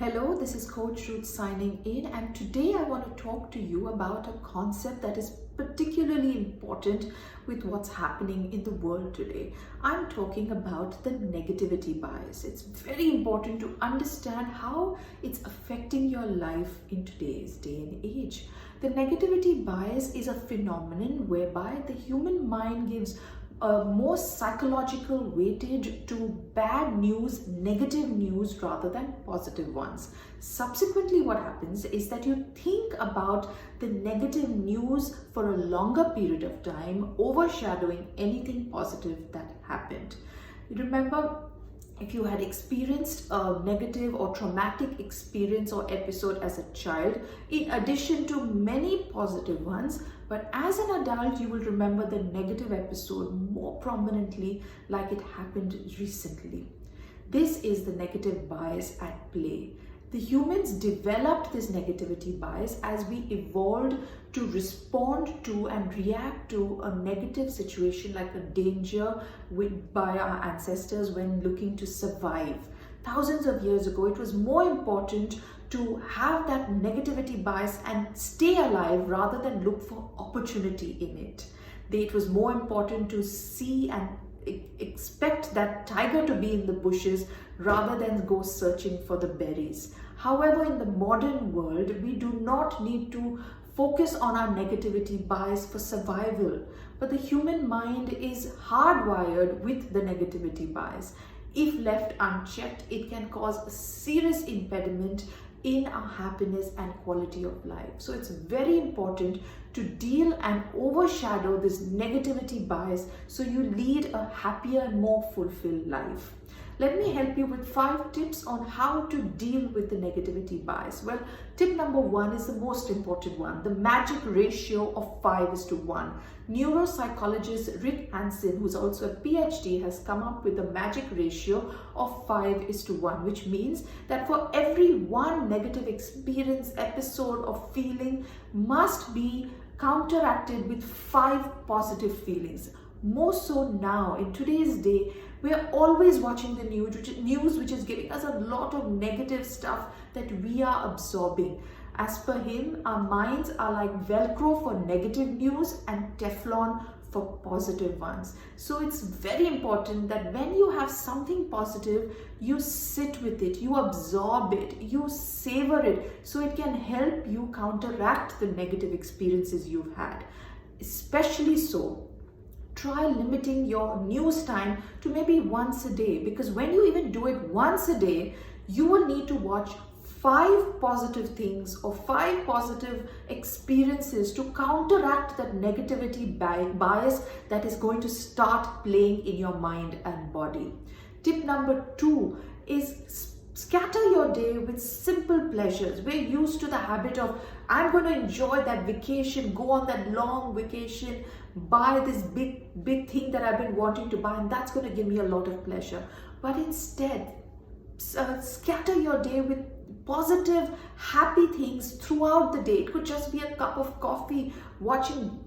Hello, this is Coach Ruth signing in, and today I want to talk to you about a concept that is particularly important with what's happening in the world today. I'm talking about the negativity bias. It's very important to understand how it's affecting your life in today's day and age. The negativity bias is a phenomenon whereby the human mind gives a more psychological weightage to bad news, negative news rather than positive ones. Subsequently, what happens is that you think about the negative news for a longer period of time, overshadowing anything positive that happened. You remember, if you had experienced a negative or traumatic experience or episode as a child, in addition to many positive ones, but as an adult, you will remember the negative episode more prominently, like it happened recently. This is the negative bias at play. The humans developed this negativity bias as we evolved to respond to and react to a negative situation like a danger by our ancestors when looking to survive. Thousands of years ago, it was more important to have that negativity bias and stay alive rather than look for opportunity in it. It was more important to see and expect that tiger to be in the bushes rather than go searching for the berries. However, in the modern world, we do not need to focus on our negativity bias for survival, but the human mind is hardwired with the negativity bias. If left unchecked, it can cause a serious impediment in our happiness and quality of life. So it's very important to deal and overshadow this negativity bias so you lead a happier and more fulfilled life. Let me help you with 5 tips on how to deal with the negativity bias. Well, tip number 1 is the most important one, the magic ratio of 5:1. Neuropsychologist Rick Hansen, who's also a PhD, has come up with a magic ratio of 5:1, which means that for every one negative experience, episode, or feeling must be counteracted with 5 positive feelings. More so now in today's day, we are always watching the news which is giving us a lot of negative stuff that we are absorbing. As per him, our minds are like Velcro for negative news and Teflon for positive ones. So it's very important that when you have something positive, you sit with it, you absorb it, you savor it, so it can help you counteract the negative experiences you've had. Especially so, try limiting your news time to maybe once a day, because when you even do it once a day, you will need to watch 5 positive things or 5 positive experiences to counteract that negativity bias that is going to start playing in your mind and body. Tip number 2 is scatter your day with simple pleasures. We're used to the habit of, I'm going to enjoy that vacation, go on that long vacation, buy this big thing that I've been wanting to buy, and that's going to give me a lot of pleasure. But instead, scatter your day with positive, happy things throughout the day. It could just be a cup of coffee, watching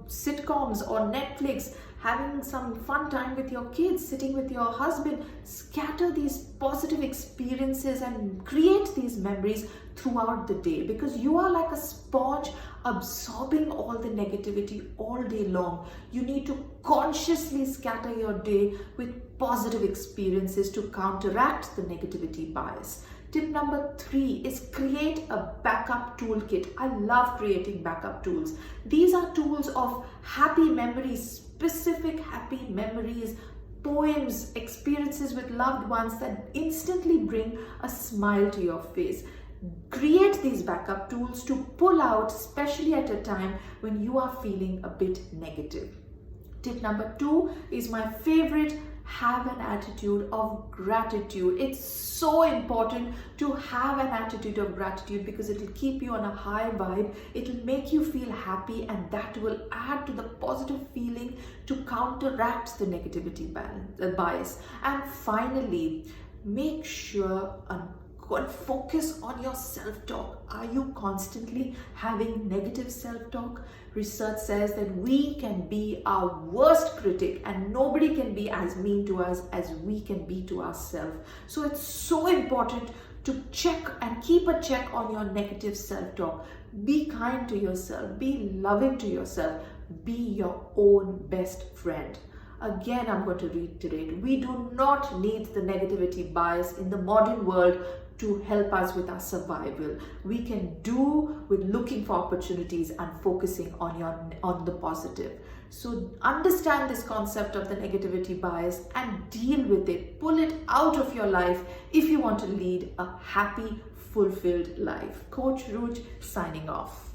sitcoms or Netflix, having some fun time with your kids, sitting with your husband. Scatter these positive experiences and create these memories throughout the day, because you are like a sponge absorbing all the negativity all day long. You need to consciously scatter your day with positive experiences to counteract the negativity bias. Tip number 3 is create a backup toolkit. I love creating backup tools. These are tools of happy memories, specific happy memories, poems, experiences with loved ones that instantly bring a smile to your face. Create these backup tools to pull out, especially at a time when you are feeling a bit negative. Tip number 2 is my favorite. Have an attitude of gratitude. It's so important to have an attitude of gratitude because it will keep you on a high vibe. It will make you feel happy, and that will add to the positive feeling to counteract the negativity bias. And finally, make sure and focus on your self-talk. Are you constantly having negative self-talk? Research says that we can be our worst critic, and nobody can be as mean to us as we can be to ourselves. So it's so important to check and keep a check on your negative self-talk. Be kind to yourself, be loving to yourself, be your own best friend. Again, I'm going to reiterate, we do not need the negativity bias in the modern world to help us with our survival. We can do with looking for opportunities and focusing on the positive. So understand this concept of the negativity bias and deal with it. Pull it out of your life if you want to lead a happy, fulfilled life. Coach Ruj signing off.